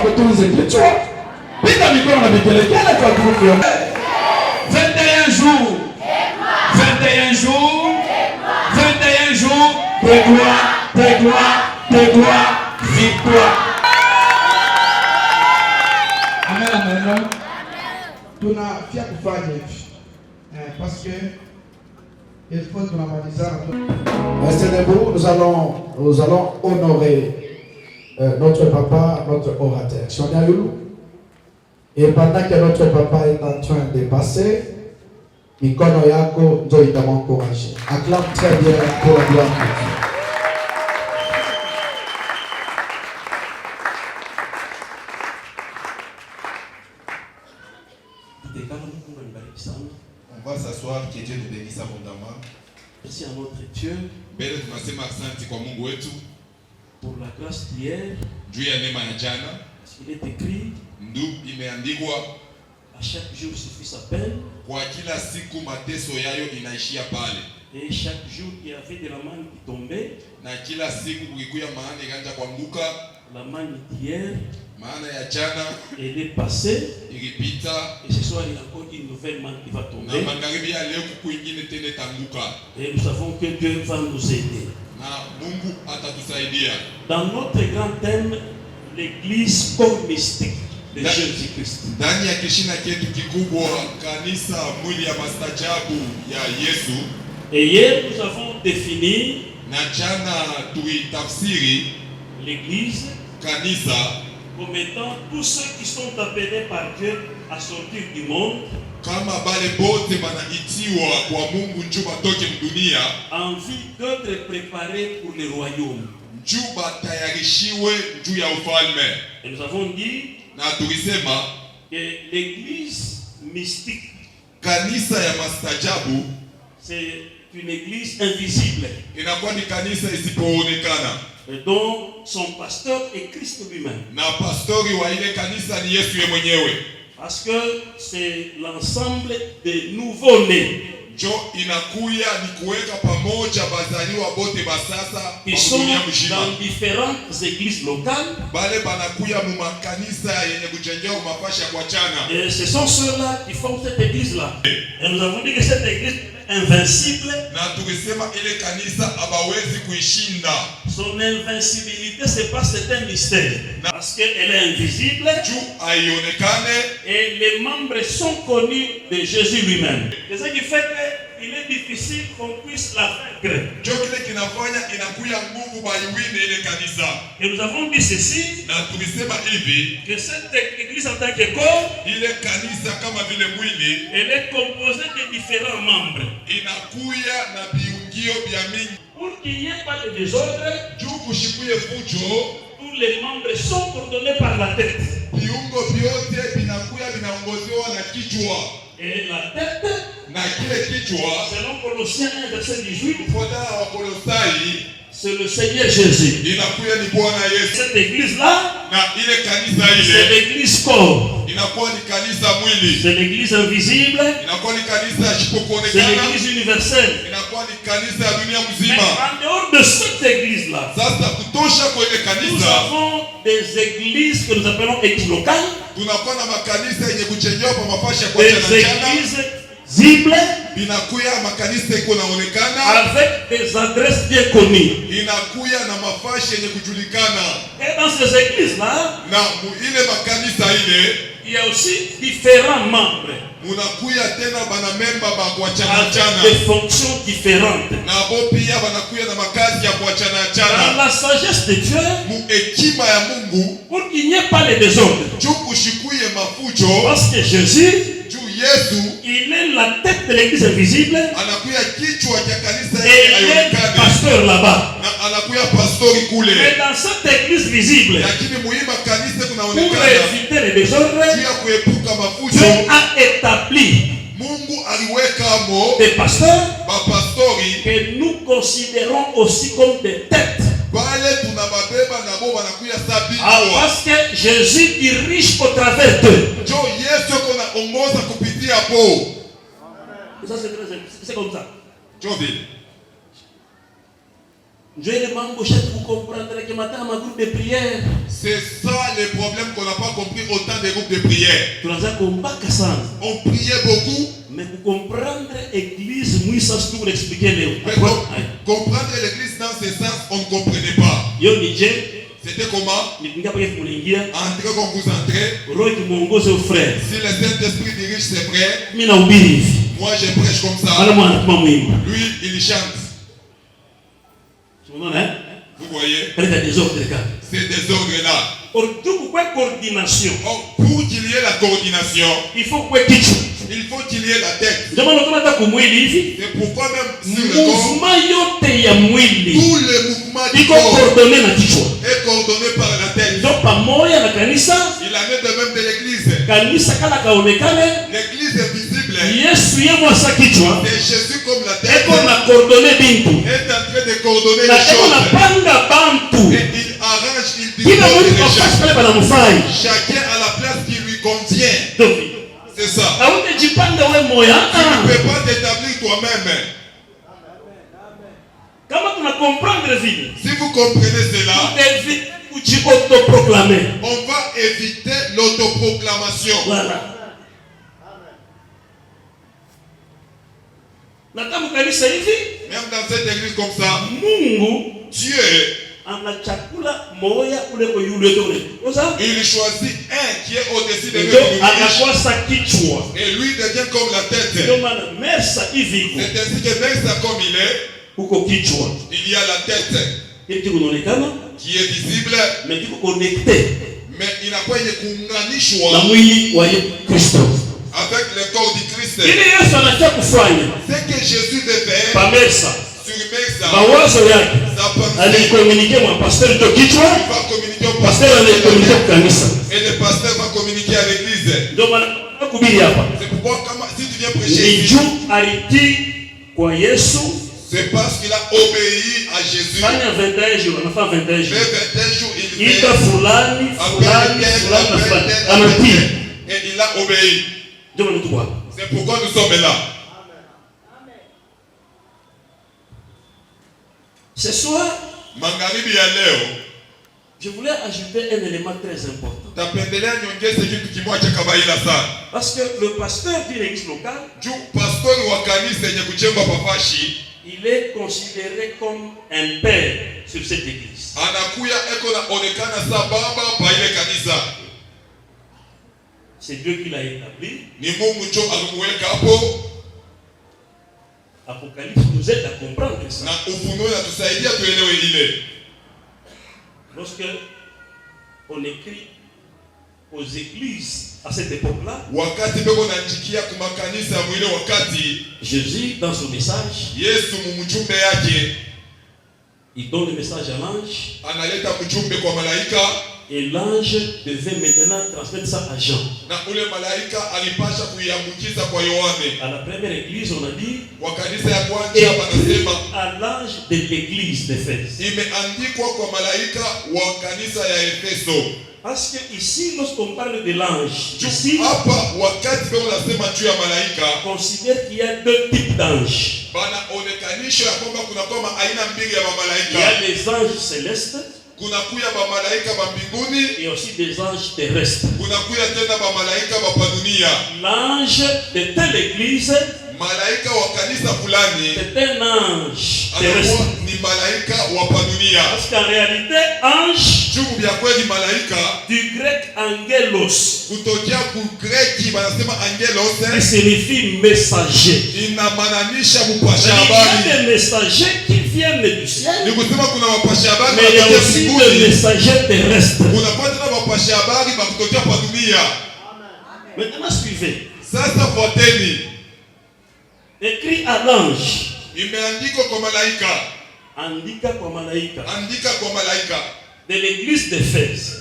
akutunze kichwa. Piga mikono na vigelegele kwa tukufu. 21 jours. 21 jours. 21 jours de gloire, victoire. Amen, amen. Tunafia kufanya hivi. Parce que il faut tunamalizana. Restez debout, nous allons honorer notre papa, notre orateur. Si on est à Loulou. Et pendant que notre papa est en train de passer, mikono yako ndio itamwencourager. Acclame très bien pour la gloire de Dieu. On va s'asseoir, que Dieu nous bénisse abondamment. Merci à notre Dieu pour la grâce d'hier. Il est écrit à chaque jour suffit sa peine. Et chaque jour il y avait de la manne qui tombait. La manne d'hier, elle est passée. Et ce soir il y a encore une nouvelle manne qui va tomber. Et nous savons que Dieu va nous aider. Dans notre grand thème, l'église comme mystique de Jésus-Christ. Et hier nous avons défini l'église comme étant tous ceux qui sont appelés par Dieu à sortir du monde en vue d'être préparés pour le royaume. Et nous avons dit que l'église mystique, c'est une église invisible et dont son pasteur est Christ lui-même. Parce que c'est l'ensemble des nouveaux-nés qui sont dans différentes églises locales. Et ce sont ceux-là qui font cette église-là. Et nous avons dit que cette église invincible, son invincibilité, c'est pas, c'est un mystère parce qu'elle est invisible et les membres sont connus de Jésus lui-même. C'est ça qui fait qu'il est difficile qu'on puisse la vaincre. Et nous avons dit ceci, que cette église en tant que corps, elle est composée de différents membres. Pour qu'il n'y ait pas de désordre, tous les membres sont coordonnés par la tête. Et la tête, selon Colossiens 1, verset 18, c'est le Seigneur Jésus. Cette église-là, c'est l'église corps. C'est l'église invisible. C'est l'église universelle. Mais en dehors de cette église-là, nous avons des églises que nous appelons églises locales. Des églises visibles avec des adresses bien connues. Et dans ces églises-là, il y a aussi différents membres avec des fonctions différentes. Dans la sagesse de Dieu, pour qu'il n'y ait pas de désordre, parce que Jésus, il est la tête de l'église invisible et il est pasteur là-bas. Mais dans cette église visible, pour éviter les désordres, Dieu a établi des pasteurs que nous considérons aussi comme des têtes. Parce que Jésus dirige au travers d'eux. C'est comme ça. C'est ça le problème qu'on n'a pas compris autant des groupes de prière. On priait beaucoup. Mais pour comprendre l'église, pour expliquer comprendre l'église dans ce sens, on ne comprenait pas. C'était comment? Entrez quand vous entrez. Si le Saint-Esprit dirige ses frères, moi je prêche comme ça. Lui, il chante. Vous voyez? C'est des ordres là. Pour qu'il y ait la coordination, il faut qu'il y ait la tête. C'est pourquoi même sur le corps, tout le mouvement du corps est coordonné par la tête. Il en est de même de l'église. L'église est visible. C'est Jésus comme la tête. Est en train de coordonner les choses. Et il arrange, il dispose les choses. Chacun a la place qui lui convient. C'est ça. Tu ne peux pas t'établir toi-même. Si vous comprenez cela, on va éviter l'autoproclamation. Voilà. Même dans cette église comme ça, Dieu, il choisit un qui est au-dessus de l'autre. Et lui devient comme la tête. C'est ainsi que Mersa comme il est, il y a la tête qui est visible, mais il n'a pas été kuunganishwa avec le corps du Christ. C'est que Jésus devait sur Mersa, sa pensée, il va communiquer au pasteur et le pasteur va communiquer à l'église. C'est pourquoi si tu viens prêcher ici, c'est parce qu'il a obéi à Jésus. Vers 21 jours, il fait et il a obéi. C'est pourquoi nous sommes là. Ce soir, je voulais ajouter un élément très important. Parce que le pasteur d'une église locale, il est considéré comme un père sur cette église. C'est Dieu qui l'a établi. Apocalypse nous aide à comprendre ça. Lorsque on écrit aux églises à cette époque-là, Jésus, dans son message, il donne le message à l'ange. Et l'ange devait maintenant transmettre ça à Jean. À la première église, on a dit à l'ange de l'église d'Éphèse. Parce que ici, lorsqu'on parle de l'ange, ici, on considère qu'il y a deux types d'anges. Il y a des anges célestes et aussi des anges terrestres. L'ange de telle église, c'est un ange terrestre. Parce qu'en réalité, ange, du grec angelos, qui signifie messager. Il y a des messagers qui viennent du ciel, mais il y a aussi des messagers terrestres. Maintenant, suivez. Écrit à l'ange. Andika kwa malaika. De l'église d'Éphèse.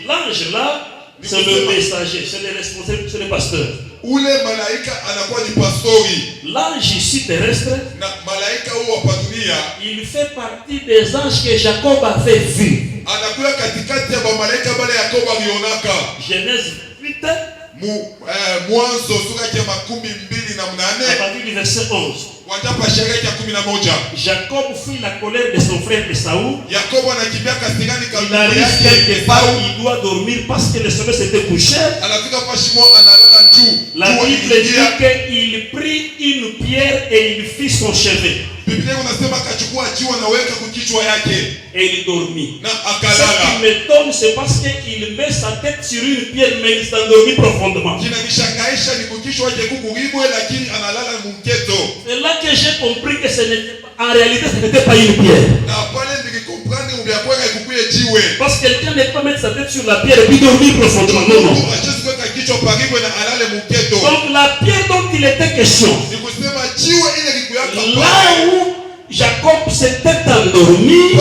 L'ange là, c'est le messager, c'est le responsable, c'est le pasteur. L'ange ici terrestre, il fait partie des anges que Jacob avait vus. Genèse 8. À partir du verset 11. Jacob fuit la colère de son frère Esaü. Il arrive quelque part où il doit dormir parce que le soleil s'était couché. La Bible dit qu'il prit une pierre et il fit son chevet. Et il dormit. Ce qui m'étonne, c'est parce qu'il met sa tête sur une pierre, mais il s'endormit profondément. C'est là que j'ai compris que en réalité, ce n'était pas une pierre. Parce que quelqu'un n'est pas mettre sa tête sur la pierre et puis dormir profondément. Non, non. Donc la pierre dont il était question, là où Jacob s'était endormi,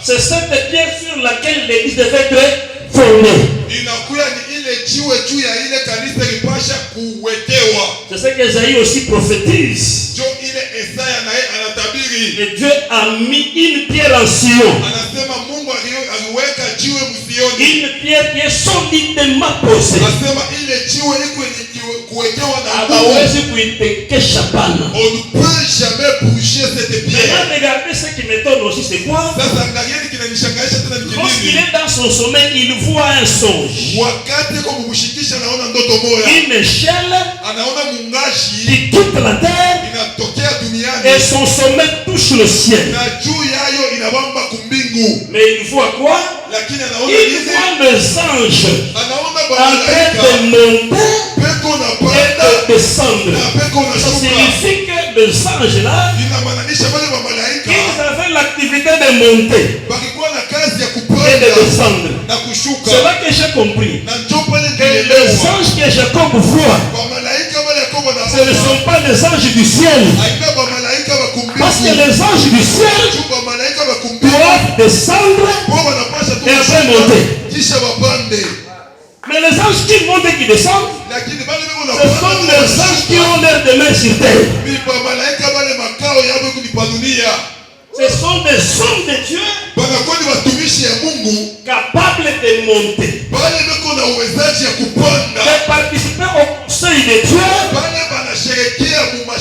c'est cette pierre sur laquelle l'église devait être fondée. C'est ce qu'Esaïe aussi prophétise. Et Dieu a mis une pierre en Sion. Une pierre qui est solidement posée. On ne peut jamais bouger cette pierre. Regardez ce qui m'étonne aussi, c'est quoi? Lorsqu'il est dans son sommeil, il voit un songe. Une échelle qui quitte la terre et son sommet touche le ciel. Mais il voit quoi? Il voit les anges en train de monter et de descendre. Ça signifie que les anges là, ils avaient l'activité de monter et de descendre. C'est là que j'ai compris que les anges que Jacob voit, ce ne sont pas les anges du ciel. Parce que les anges du ciel doivent descendre et après monter. Mais les anges qui montent et qui descendent, ce sont les anges qui ont l'air de main sur terre. Ce sont des hommes de Dieu capables de monter, de participer au conseil de Dieu,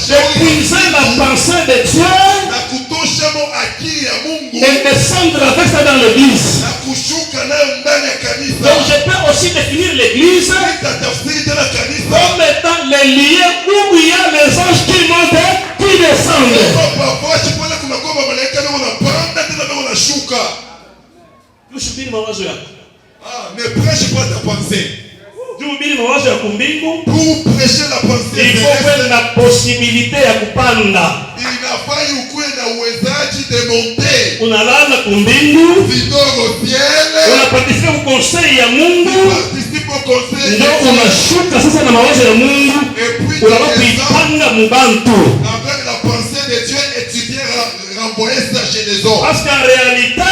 de puiser la pensée de Dieu et descendre avec ça dans l'église. Donc je peux aussi définir l'église comme étant les lieux où il y a les anges qui montent et qui descendent. Ne prêche pas ta pensée. Pour prêcher la pensée, il faut faire la possibilité ya kupanda. Inafai ukuwe na uwezaji de monter. Unalala kumbingu, vidogo ciel. Unaparticipe au conseil ya Mungu. Participe au conseil. Ndio unashuka sasa na mawazo ya Mungu. Unakuwa kuipanga mubantu. Avec la pensée de Dieu et tu viens renvoyer ça chez les autres. Parce qu'en réalité,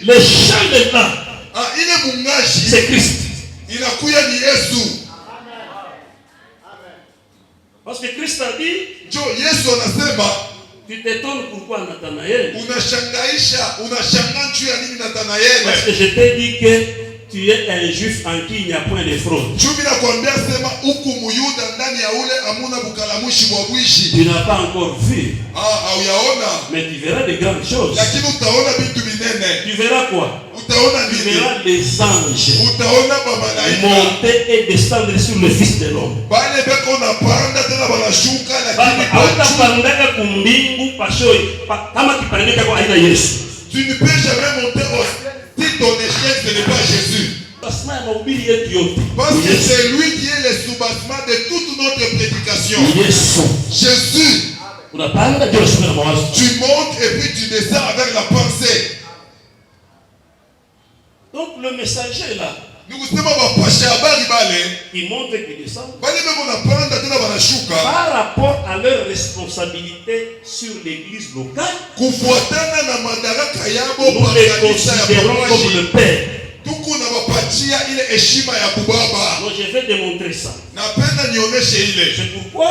le chant de temps, c'est Christ. Inakuya ni Yesu. Parce que Christ a dit, Yesu anasema, tu t'étonnes pourquoi Nathanaël? Unashangaa juu ya nini Nathanaël? Parce que je t'ai dit que tu es un juif en qui il n'y a point de fraude. Tu n'as pas encore vu. Mais tu verras de grandes choses. Tu verras quoi? Tu verras les anges monter et descendre sur le Fils de l'homme. Tu ne peux jamais monter au si ton échec ce n'est pas Jésus. Parce que c'est lui qui est le soubassement de toute notre prédication. Jésus. Tu montes et puis tu descends avec la pensée. Donc le messager là, il monte et il descend par rapport à leur responsabilité sur l'église locale. Nous les considérons comme le Père. Donc je vais démontrer ça. C'est pourquoi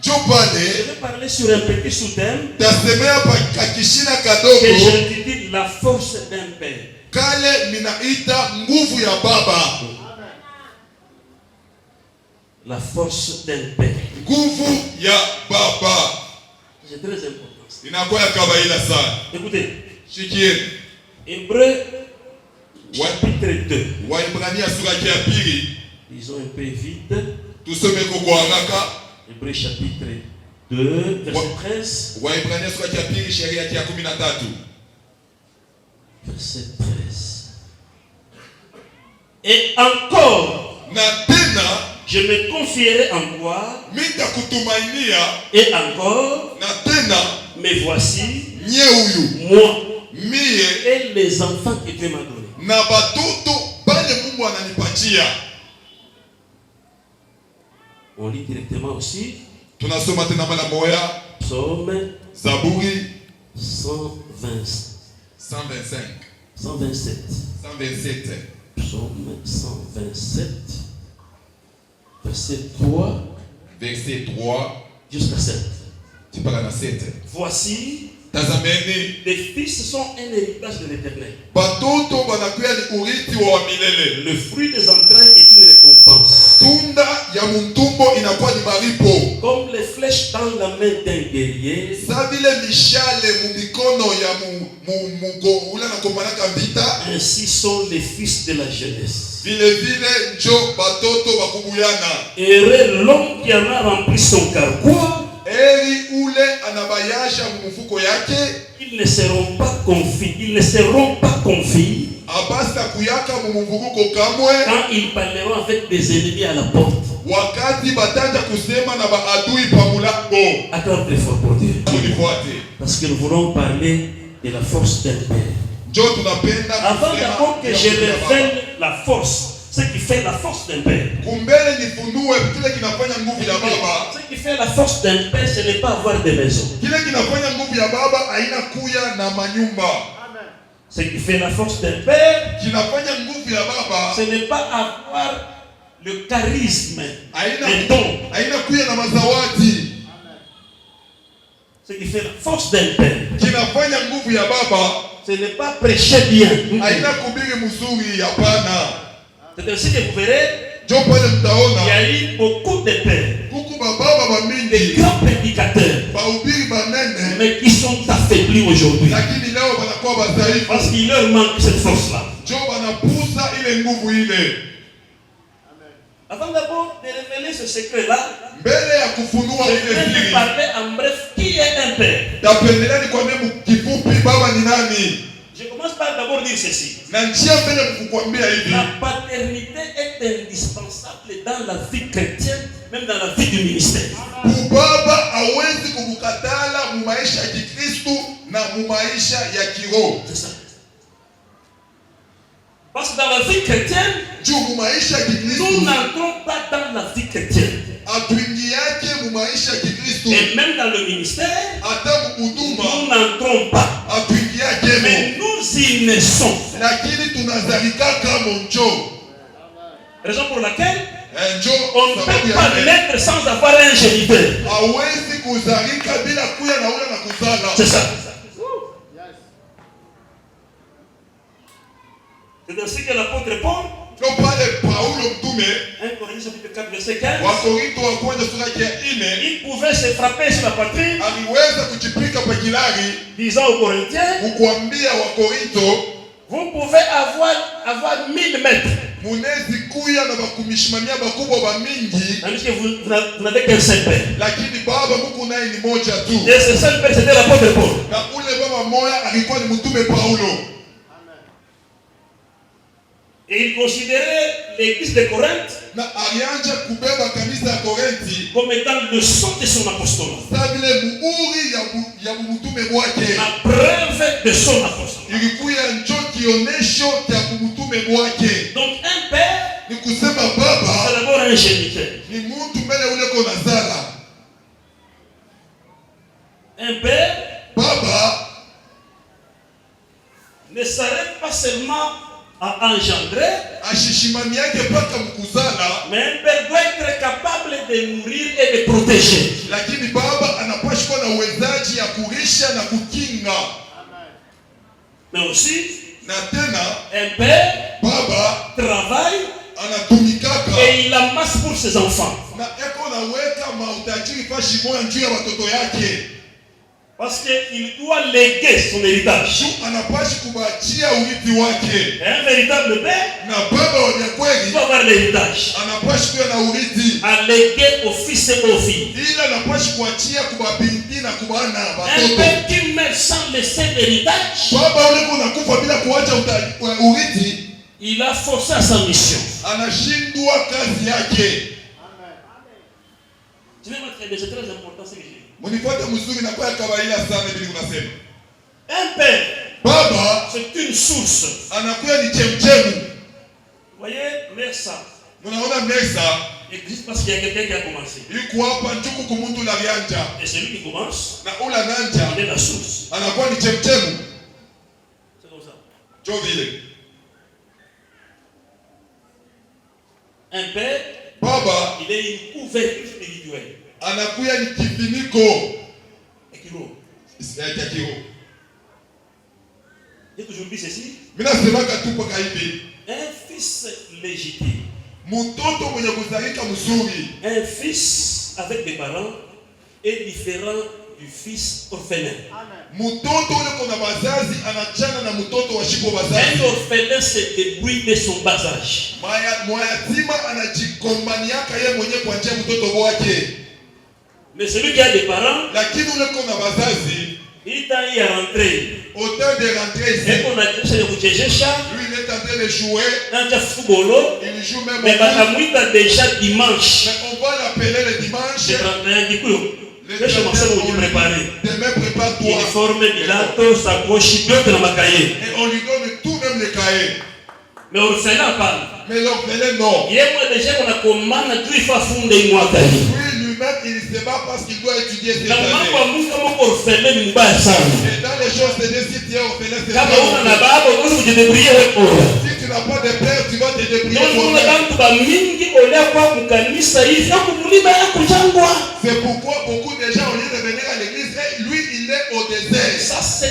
je vais parler sur un petit sous-thème que j'intitule la force d'un père. La force d'un père. nguvu ya baba. C'est très important. Inakuwa ya kawaida sana. Écoutez. Shikieni. Hébreu chapitre 2. Waibrania sura ya pili. Disons un peu vite. Tusome kwa haraka. Hébreu chapitre 2 verset 13. Waibrania sura ya pili sheria ya 13. Verset 13. Et encore, je me confierai en toi. Et encore, mais voici, moi et les enfants que Dieu m'a donnés. On lit directement aussi. Psaume Zaburi 127. 127. Psaume 127, verset 3. Verset 3 jusqu'à 7. Tu parles à 7. Voici, les fils sont un héritage de l'Éternel. Le fruit des entrailles est une récompense. Comme les flèches dans la main d'un guerrier, ainsi sont les fils de la jeunesse. Heureux l'homme qui en a rempli son carquois. Ils ne seront pas confis. Ils ne seront pas confis quand ils parleront avec des ennemis à la porte. Attends très fort pour Dieu. Parce que nous voulons parler de la force d'un père. Avant d'abord que je révèle la force, ce qui fait la force d'un père. Ce qui fait la force d'un père, ce n'est pas avoir des maisons. Ce qui fait la force d'un père, ce n'est pas avoir le charisme, les dons. Ce qui fait la force d'un père, ce n'est pas prêcher bien. C'est ainsi que vous verrez, il y a eu beaucoup de pères, de grands prédicateurs, mais qui sont affaiblis aujourd'hui. Parce qu'il leur manque cette force-là. Avant d'abord de révéler ce secret-là, je vais parler en bref qui est un père. Je commence par d'abord dire ceci. La paternité est indispensable dans la vie chrétienne, même dans la vie du ministère. C'est ça. Parce que dans la vie chrétienne, nous n'entrons pas dans la vie chrétienne. Et même dans le ministère, nous n'entrons pas. Mais nous y naissons. Raison pour laquelle on ne peut pas naître sans avoir un géniteur. C'est ça. C'est ainsi que l'apôtre Paul, 1 Corinthiens chapitre 4 verset 15, il pouvait se frapper sur la poitrine, disant aux Corinthiens, vous pouvez avoir 1000 mètres, tandis que vous n'avez qu'un seul père. Et ce seul père, c'était l'apôtre Paul. Et il considérait l'église de Corinthe comme étant le sceau de son apostolat. La preuve de son apostolat. Donc un père, c'est d'abord un géniteur. Un père ne s'arrête pas seulement à engendrer, mais un père doit être capable de nourrir et de protéger. Mais aussi, un père travaille et il amasse pour ses enfants. Parce qu'il doit léguer son héritage. Un véritable père doit avoir l'héritage. À léguer aux fils et aux filles. Un père qui meurt sans laisser l'héritage, il a forcé à sa mission. C'est très important ce que j'ai dit. Un père, c'est une source. Vous voyez, Mersa existe parce qu'il y a quelqu'un qui a commencé. Et celui qui commence, il est la source. C'est comme ça. Un père, il est une couverture spirituelle. J'ai toujours dit ceci. Un fils légitime. Un fils avec des parents est différent du fils orphelin. Un orphelin se débrouille de son bas âge. Mais celui qui a des parents, il est à rentrer. Et on a déjà lui, il est en train de jouer. Il joue même au déjà dimanche. Mais on va l'appeler le dimanche. Demain, prépare-toi. Uniforme, bilato, sacoche, et on lui donne tout, même les cahiers. Mais orphelin parle. Mais l'orphelin non. Il il ne sait pas parce qu'il doit étudier ses années. Et dans les choses de Dieu, si tu es orphelin, c'est pas si tu n'as pas de père, tu vas te débrouiller c'est pourquoi beaucoup de gens, au lieu de venir à l'église, lui, il est au désert. Ça, ça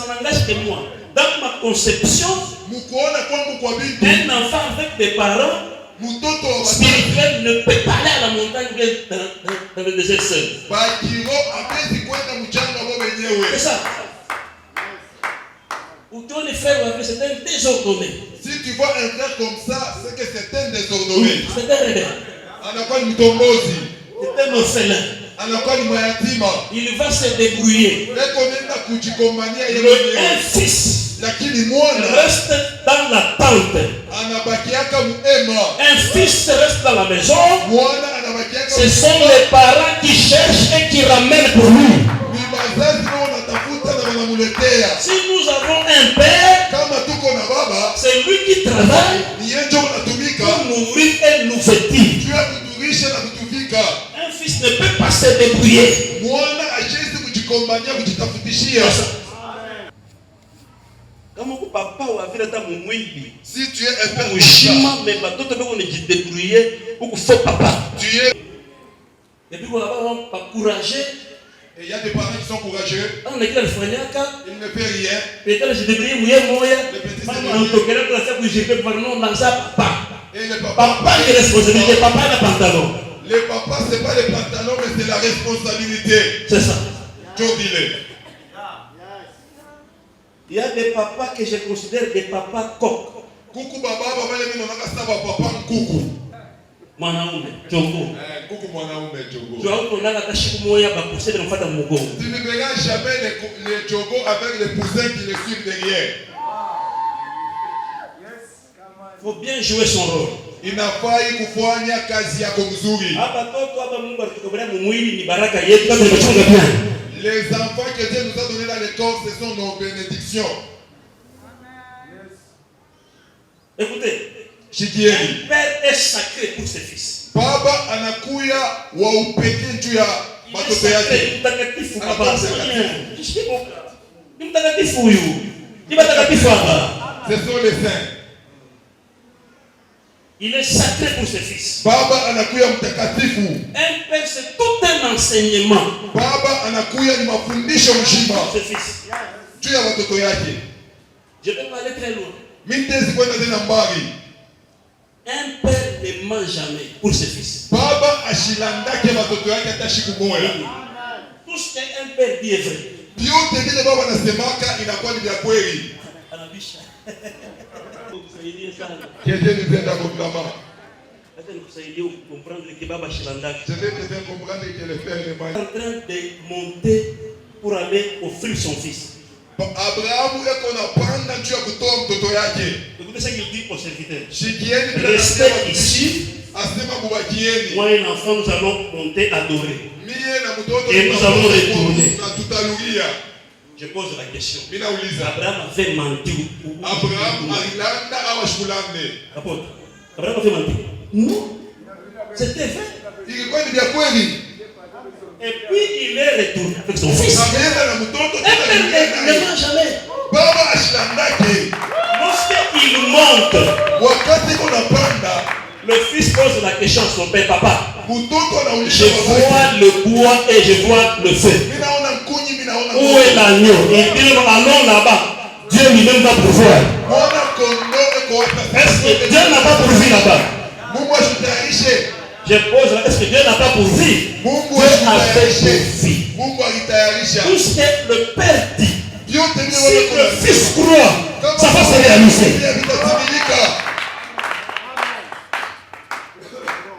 n'engage que moi. Dans ma conception, un enfant avec des parents spirituel ne peut pas aller à la montagne dans le désert seul. C'est ça. Ou toi les frères, c'est un désordonné. Si tu vois un frère comme ça, c'est que c'est un désordonné. C'est un rebelle. C'est un orphelin. Il va se débrouiller. Un fils reste dans la tente. Un fils reste dans la maison. Ce sont les parents qui cherchent et qui ramènent pour lui. Si nous avons un père, c'est lui qui travaille pour nourrir et nous vêtir. Un fils ne peut pas se débrouiller. Si tu es un père tu es. Et puis on va encourager. Et il y a des parents qui sont courageux. Il ne fait rien. Et le papa est responsabilité. Papa a le pantalon. Le papa, ce n'est pas le pantalon, mais c'est la responsabilité. C'est ça. Il y a des papas que je considère des papas coq. Coucou baba, baba les gens n'ont pas papa coucou. Mwanaume, chongo. Coucou mwanaume, chongo. Tu as on a kashi kumoya ba pousser dans fata mugongo. Tu ne verras jamais les chongo avec les poussins qui le suivent derrière. Faut bien jouer son rôle. Inafai kufanya kazi yako mzuri. Hapa toto hapa Mungu alitukobolea mwili ni baraka yetu kama tumechunga bien. Les enfants que Dieu nous a donnés dans le corps, ce sont nos bénédictions. Écoutez, un père est sacré pour ses fils. Baba anakuya wa upekee juu ya watoto yake. Mtakatifu baba. Ni mtakatifu huyu. Ni mtakatifu hapa. Ce sont les saints. Il est sacré pour ses fils. Baba anakuya mtakatifu. Un père c'est tout un enseignement. Baba anakuya ni mafundisho mzima. Ses fils. Juu ya watoto yake. Je vais pas aller très loin. Mimi kwenda tena mbali. Un père ne ment jamais pour ses fils. Baba ashilandake watoto yake hata siku moja. Tout ce qu'un père dit est vrai. Vyote vile baba anasemaka inakuwa ni vya kweli. Anabisha. Kiende nipenda kumama. Hata nikusaidie comprendre que baba shilandake. Je vais te faire comprendre que le père est en train de monter pour aller offrir son fils. Abrahamu eko napanda juu ya kutoa mtoto yake. Écoutez ce qu'il dit au serviteur. Shikieni restez ici. Asema mubakieni. Moi et l'enfant, nous allons monter adorer. Mie na mtoto et nous allons retourner. Na tutarudia. Je pose la question. Mina uliza. Abraham avait menti. Abraham alilanda au ashkulande. Apôtre. Abraham avait menti. Non. C'était vrai. Ilikuwa ni vya kweli. Et puis il est retourné avec son fils. Ne ment jamais. Baba ashilandake. Lorsqu'il monte, wakati kuna panda, le fils pose la question à son père, papa. Je vois le bois et je vois le feu. Où est l'agneau? Il dit allons là-bas. Dieu lui-même va pourvoir. Est-ce que Dieu n'a pas pourvu là-bas? Je pose là, est-ce que Dieu n'a pas pourvu? Dieu a fait pourvu. Tout ce que le Père dit, si le Fils croit, ça va se réaliser.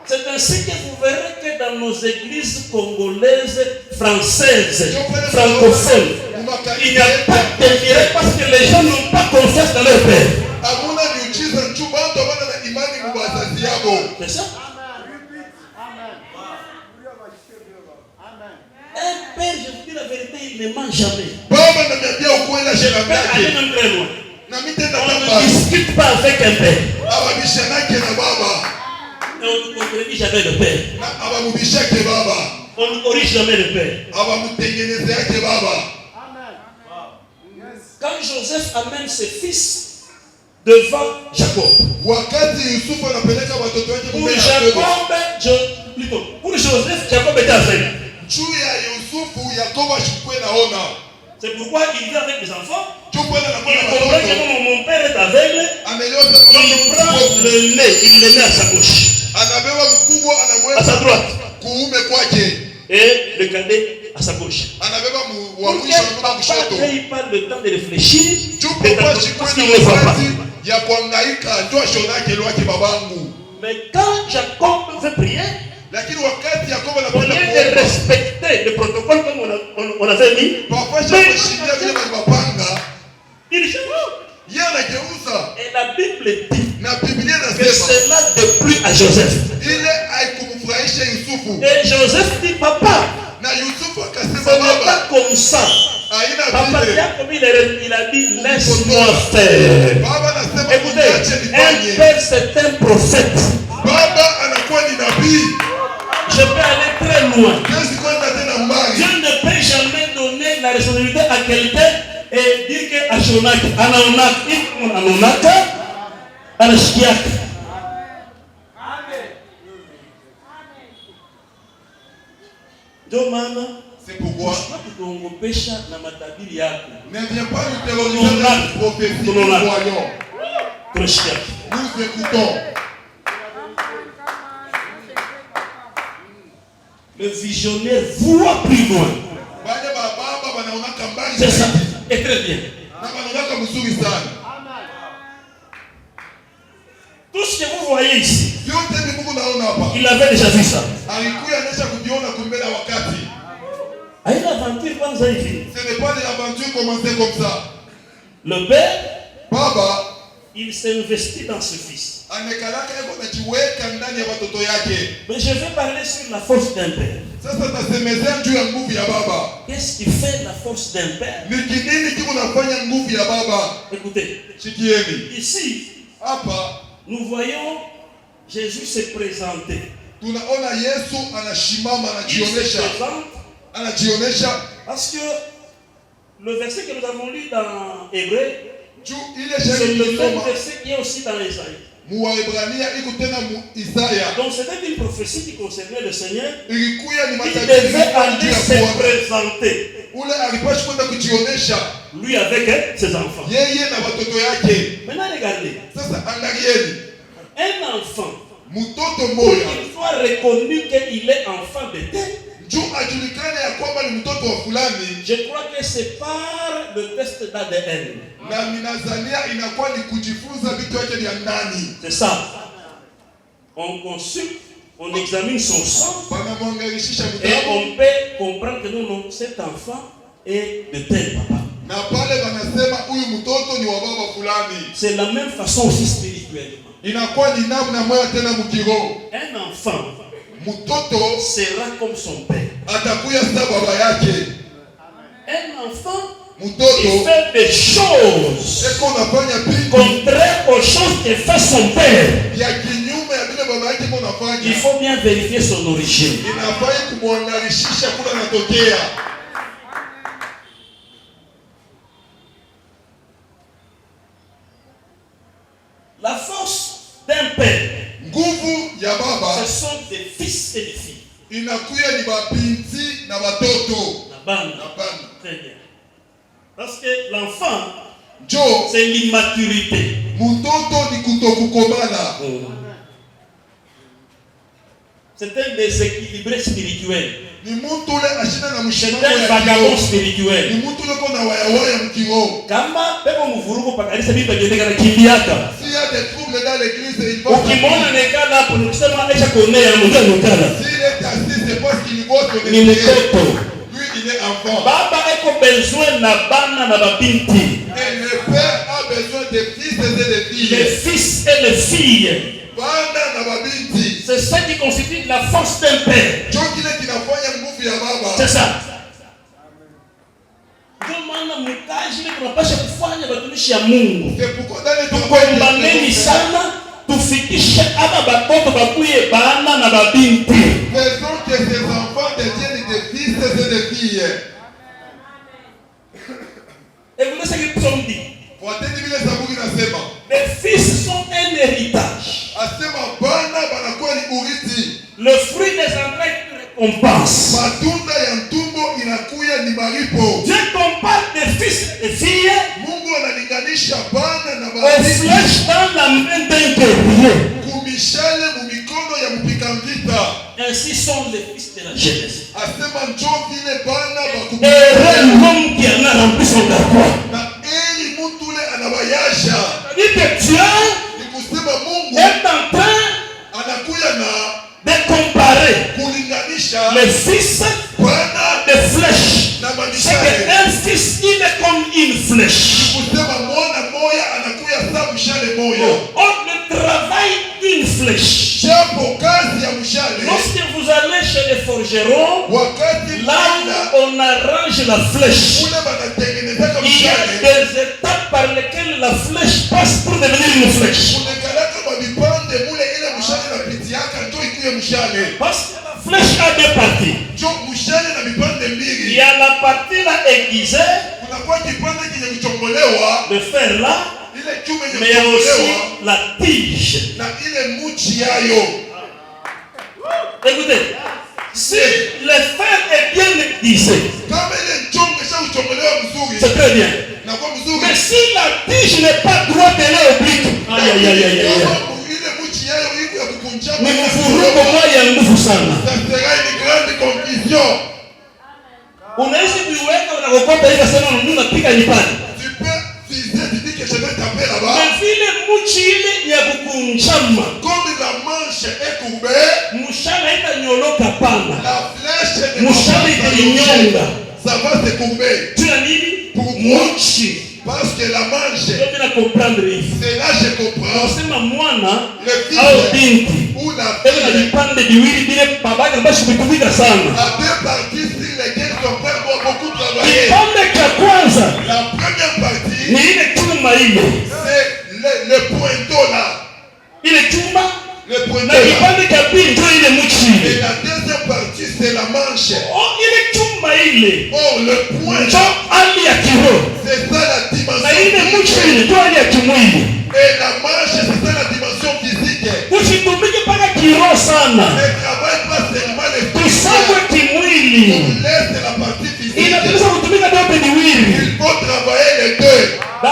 C'est ainsi que vous verrez que dans nos églises congolaises, françaises, francophones, il n'y a pas de miracle parce que les gens n'ont pas confiance dans leur Père. C'est ça? Un père, je vous dis la vérité, il ne ment jamais. Le père allait même très loin. On ne discute pas avec un père. Et on ne contredit jamais le père. On ne corrige jamais le père. Quand Joseph amène ses fils devant Jacob, pour Joseph, Jacob était aveugle. C'est pourquoi il vit avec les enfants. Il comprend que mon père est aveugle. Il prend le nez, il le met à sa gauche, à sa droite, et le cadet à sa gauche. Pourquoi papa n'ait pas le temps de réfléchir? Parce qu'il ne voit pas. Mais quand Jacob veut prier, au lieu de respecter le protocole comme on avait mis, il change. Et la Bible dit que cela déplut à Joseph. Et Joseph dit, papa, ce n'est pas comme ça. Papa, il a dit, laisse-moi faire. Écoutez, un père, c'est un prophète. Je peux aller très loin. Dieu ne peut jamais donner la responsabilité à quelqu'un et dire que Ashonak, Anonaka, Anashkiak. C'est pourquoi ne viens pas nous terroriser avec prophétie, nous voyons. Nous écoutons. Le visionnaire voit plus loin. C'est ça. Et très bien. Tout ce que vous voyez ici, il avait déjà vu ça. À une aventure, quand vous avez vu, ce n'est pas des aventures commencées comme ça. Le père, Baba, il s'investit dans ce fils. Mais je vais parler sur la force d'un père. Qu'est-ce qui fait la force d'un père? Écoutez, ici, nous voyons Jésus se présenter. Il se présente parce que le verset que nous avons lu dans Hébreu, c'est le même verset qui est aussi dans Isaïe. Donc c'était une prophétie qui concernait le Seigneur. Il devait aller se présenter. Lui avec ses enfants. Maintenant regardez. Un enfant Mutoto moya. Il soit reconnu qu'il est enfant de Dieu. Je crois que c'est par le test d'ADN. C'est ça. On consulte, on examine son sang et on peut comprendre que non, cet enfant est de tel papa. C'est la même façon aussi spirituellement. Un enfant sera comme son père. Un enfant il fait des choses contraires aux choses que fait son père. Il faut bien vérifier son origine. La force d'un père, ce sont des fils et des filles. Très bien. Parce que l'enfant, c'est l'immaturité. C'est un déséquilibré spirituel. C'est un vagabond spirituel. Kama pepo muvurugo pakanisa bibi bagendeka na kimbiaka. S'il y a des troubles dans l'église, il faut. Ukimwona nekala hapo nikisema acha kuonea mtu anokala. S'il est assis, c'est parce qu'il vote le Ni mtoto. Lui, il est enfant. Baba eko besoin na bana na babinti. Et le père a besoin de fils et de filles. Les fils et les filles. C'est ça qui constitue la force d'un père. C'est ça. Tukombaneni sana tufikishe aba batoto bakuye bana na babinti. Faisons que ces enfants deviennent des fils et des filles. Et vous savez ce que nous dit? Les fils sont un héritage. Le fruit des entrailles récompense. Dieu compare des fils et filles aux flèches dans la main d'un guerrier. Ainsi sont les fils de la jeunesse. Et l'homme qui en a rempli son carquois. Il que Dieu est en train de comparer les fils des flèches. C'est qu'un fils, il est comme une flèche. On ne travaille une flèche. Lorsque vous allez chez les forgerons, là où on arrange la flèche, il y a des étapes par lesquelles la flèche passe pour devenir une flèche. Parce que la flèche a deux parties. Il y a la partie là aiguisée, le fer là, mais il y a aussi la tige. Écoutez, si le fer est bien aiguisé, c'est très bien. Mais si la tige n'est pas droite, elle est oblique. Aïe aïe aïe aïe aïe. Mais vous moi il y a une sana. Ça sera une grande confusion. Unaishi kuiweka unakokota hivi sana unapika nyumbani. Tu peux viser, tu dis que je vais taper là-bas. Mais vile muchi ile ya kukunjama. Comme la manche est courbée, mushana itanyoloka pana. La flèche est mushana itanyonga. Ça va se courber. Tu as nini? Muchi. Parce que la manche, c'est là je comprends. Le fils ou la fille, à deux parties sur lesquelles ton père doit beaucoup travailler. La première partie, c'est le pointeau là. Le pointeau là. Et la deuxième partie, c'est la manche. Oh, le point, c'est ça la dimension physique. Et la manche, c'est ça la dimension physique. Ne travaille pas seulement les physiques. On laisse la partie physique. Il faut travailler les deux. La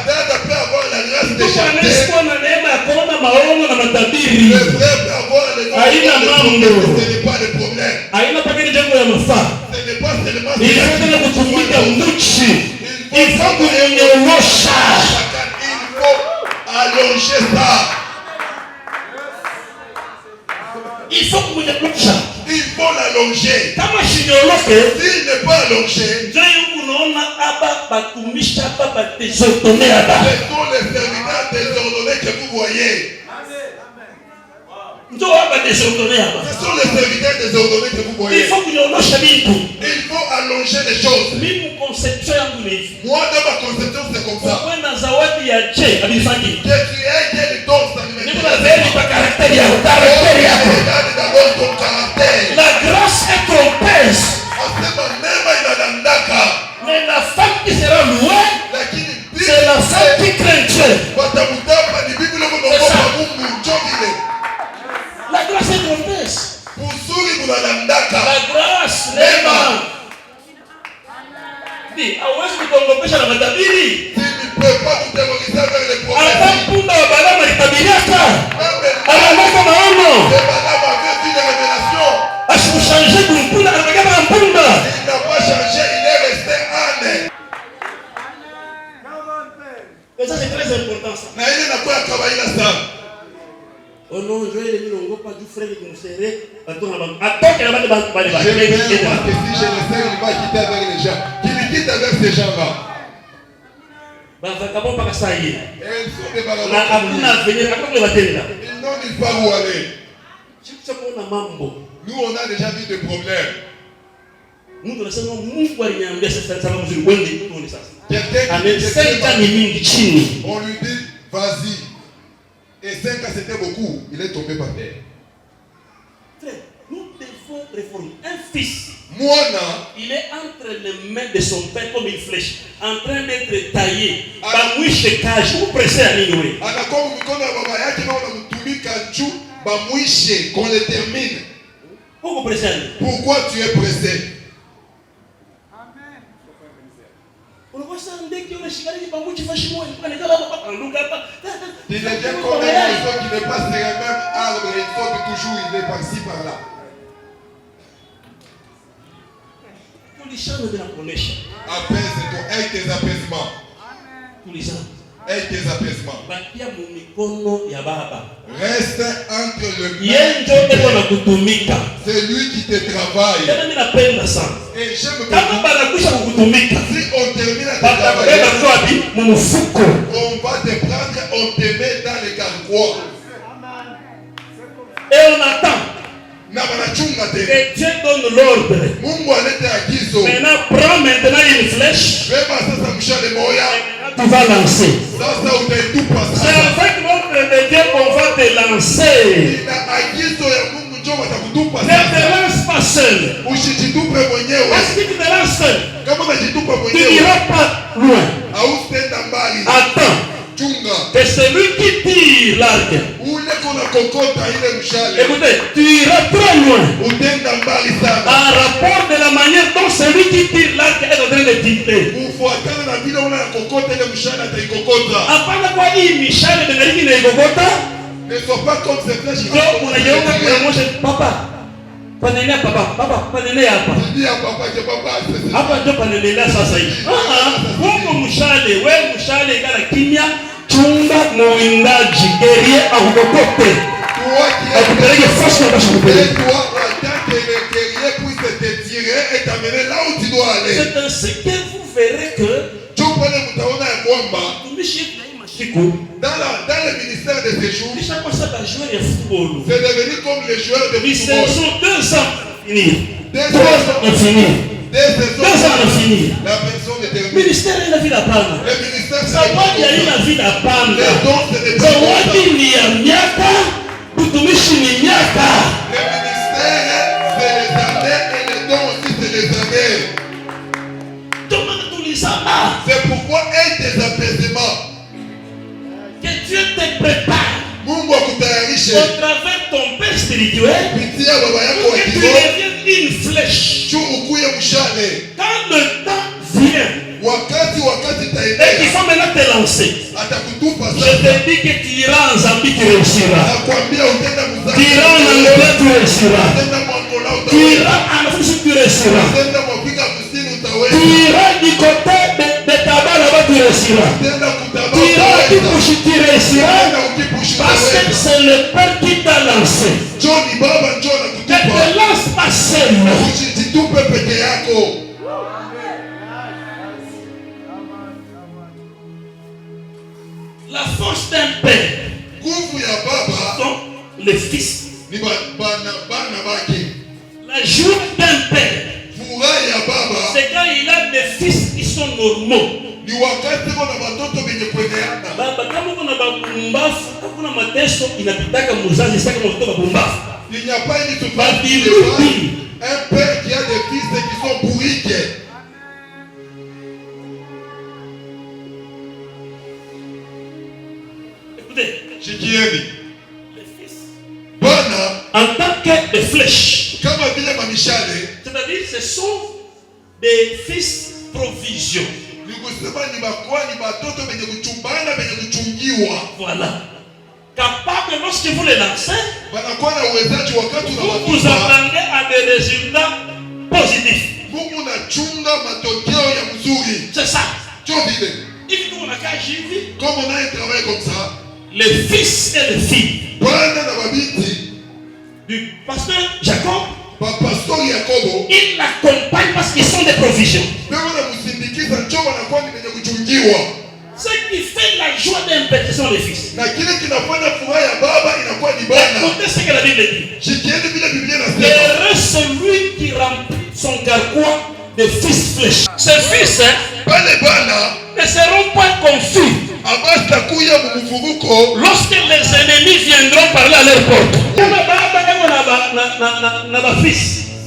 dada peut avoir la grâce de chanter. siri. Le vrai peut avoir le nom. Ce n'est pas le problème. Haina pakeni jambo ya mafaa. Ce n'est pas seulement Il faut tena kutumika mduchi. Il faut kunyorosha. Il faut allonger ça. Il faut kunyorosha. Il faut l'allonger. Kama shinyoroke, s'il n'est pas allongé, ndio unaona hapa batumisha hapa batezotone hapa. Ce sont les serviteurs désordonnés que vous voyez. Ndio hapa désordonné hapa. Ce sont les serviteurs désordonnés que vous voyez. Il faut kunyorosha vitu. Il faut allonger les choses. Mimi conception yangu ni hivi. Moi dans ma conception c'est comme ça. Kwa na zawadi ya che abifaki. Que tu aies quel don ça lui met. Niko na veli pa caractère ya caractère yako. Regarde d'abord ton caractère. La grâce est trompeuse. Asema neema inalandaka. Mais la femme qui sera louée, Lakini c'est la femme qui craint Dieu. watamutapa ni bibi loko ngopa Mungu njovile. La grâce est trompeuse. Uzuri kunalandaka. La grâce, neema. Di, hauwezi kukuongopesha na matabiri. Tu ne peux pas nous terroriser avec les Hata problèmes. mpunda wa Balaamu alitabiriaka. Même Anaongoza maono. les Balaam avait vu des révélations. Asikushanje kumpunda, anataka na mpunda. Il n'a pas changé, il est resté âne. Et ça c'est très important ça. Na ile inakuwa ya kawaida sana. Oh non, je vais les pas du frère qui nous serrait. Attends, que la bande va les Je vais voir que si je le sais, il va quitter avec les gens. Qu'il quitte avec ces gens-là. Bah, comment pas ça y est. Et ils sont des Na vagabonds. hakuna venye hakuna batenda. Ils n'ont nulle part où aller. Sisi kuna mambo. Nous, on a déjà vu des problèmes. Mungu anasema Mungu aliniambia sasa sababu mzuri wendi tuone sasa. Quelqu'un Amesema ni mingi chini. on lui dit, vas-y. Et 5 ans, c'était beaucoup. Il est tombé par terre. Frère, nous devons réformer. Un fils, Moi, il est entre les mains de son père comme une flèche, en train d'être taillé. Bamwishe kaji, vous pressez à nini? anakuwa mkono wa baba yake na unamtumika juu bamwishe qu'on le termine. Pourquoi pressez à nini? Pourquoi tu es pressé? Unakosa ndeki unashikilia bamwishi fashi moja, anataka hapa anduka hapa. Il est bien comme un oiseau qui ne passe sur le même arbre, il faut que toujours il est par-ci par-là. Tulishana bila kuonesha. Apaise-toi, aie tes apaisements. Tulishana. Aie tes apaisements. Bakia mu mikono ya baba. Reste entre le Yenjo eko na kutumika. c'est lui qui te travaille. Tena mimi napenda sana. Et j'aime Kama beaucoup. banakusha kukutumika. Si on termine à te Baba travailler, beba kwapi mu mfuko. on va te prendre, on te met dans les carquois. Et on attend Na banachunga te. que Dieu donne l'ordre. Mungu alete agizo. Maintenant, prends maintenant une flèche. Beba sasa mshale moya. Tu vas lancer. Sasa utaitupa C'est sasa. avec l'ordre de Dieu qu'on va te lancer. Na agizo ya Mungu njoo watakutupa Ne te sasa. lance pas seul. Usijitupe mwenyewe. Parce que tu te lances seul, Kama unajitupa tu mwenyewe, n'iras pas loin. hautaenda mbali. Attends Chunga. que celui qui tire l'arc. Ule kuna kokota ile mshale. Écoutez, tu iras très loin. Utaenda mbali sana. En rapport de la manière dont celui qui tire l'arc est en train de tirer. Kufuatana na vile una kokota ile mshale ataikokota. Hapana kwa hii mishale bengaliki na igogota. Ne sois pas comme ces flèches. Ndio unageuka kuna moshe papa. Panenea papa, papa panenea hapa. Dis à papa que papa c'est ça. Hapa ndio panenea sasa hivi. Mungu mshale, wewe mshale kana kimya, chunga muwindaji, gerie akukokote. Toi qui es Akupeleke fasi na et bashakupeleke. toi, attends que le guerrier puisse te tirer et t'amener là où tu dois aller. C'est ainsi que vous verrez que Chupale mutaona ya kwamba tumishi yetu ya hii masiku dans le ministère de ces jours, tulishakosa bajoueur ya football. c'est devenu comme les joueurs de Ils football. sont 2 ans à finir. 2 3 ans à finir. Des 2 saisons, ans à finir. la personne est terminée. Ministère ina vida hapana. Le ministère c'est Zawadi haina vida hapana. les dons c'est des Zawadi ni ya miaka, utumishi ni miaka. Le ministère c'est les années et les dons aussi c'est les années. Toma tulizama. C'est pourquoi aie tes apaisements. Que Dieu te prépare Mungu akutayarishe au travers ton père spirituel kupitia baba yako pour wa que tu kiroho deviennes une flèche. juu ukuye mshale. Quand le temps vient, Et qu'il faut maintenant te lancer. Je te dis que tu iras en Zambie, tu réussiras. Tu iras en Angola, tu réussiras. Tu iras en Afrique, tu réussiras. Tu iras du côté de Taba, là-bas, tu réussiras. Tu iras à Kipushi, tu réussiras. Parce que c'est le Père qui t'a lancé. Ne te lance pas seul. La force d'un père sont les fils. La joie d'un père, c'est quand il a des fils qui sont normaux. Il n'y a pas un père qui a des fils qui sont bourriques. Écoutez, les fils, en tant que des flèches, c'est-à-dire ce sont des fils provision. Voilà. Capable, lorsque vous les lancez, vous attendez à des résultats positifs. C'est ça. Comme on a un travail comme ça, les fils et les filles du pasteur Jacob, ils l'accompagnent parce qu'ils sont des provisions. Ce qui fait la joie d'un père, ce sont les fils. Écoutez ce que la Bible dit. Heureux celui qui remplit son carquois de fils flèches. Ces fils ne seront pas confus lorsque les ennemis viendront parler à leur porte.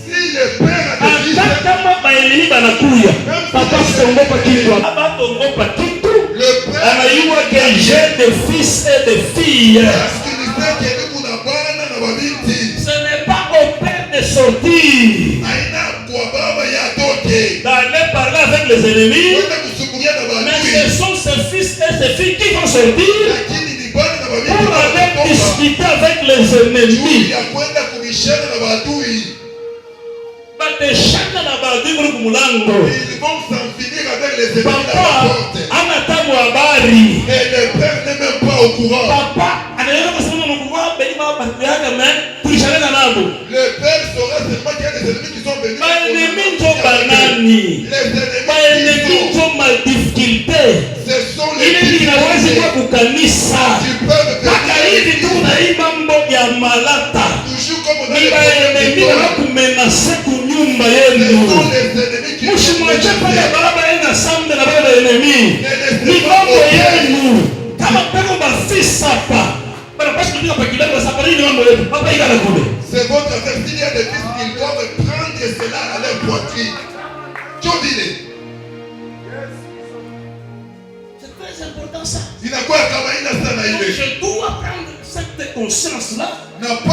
Si le père a des fils, le père que j'ai des fils et des filles. Ce n'est pas au père de sortir, d'aller parler avec les ennemis, mais ce sont ces fils et ces filles qui vont sortir pour aller discuter avec les ennemis. Ils vont s'enfiler avec les ennemis à la porte. Et le père n'est même pas au courant. Le père saura seulement qu'il y a des ennemis qui sont venus. Les ennemis sont ma difficulté. Ce sont les Il est inawezi kwa kukanisa. Hata hivi tu unaimba mambo ya malata. Ni enemy na kumenase kunyumba yenu. Mshimwache pale baba ina samde na baba enemy. Ni mambo yenu. Kama peko bafisa hapa. Bana basi ndio kwa kidogo safari ni mambo yetu. Hapa ikana kule. C'est votre affaire. S'il y a des fils, ils doivent prendre cela à leur poitrine. C'est très important ça. Je dois prendre cette conscience-là et comprendre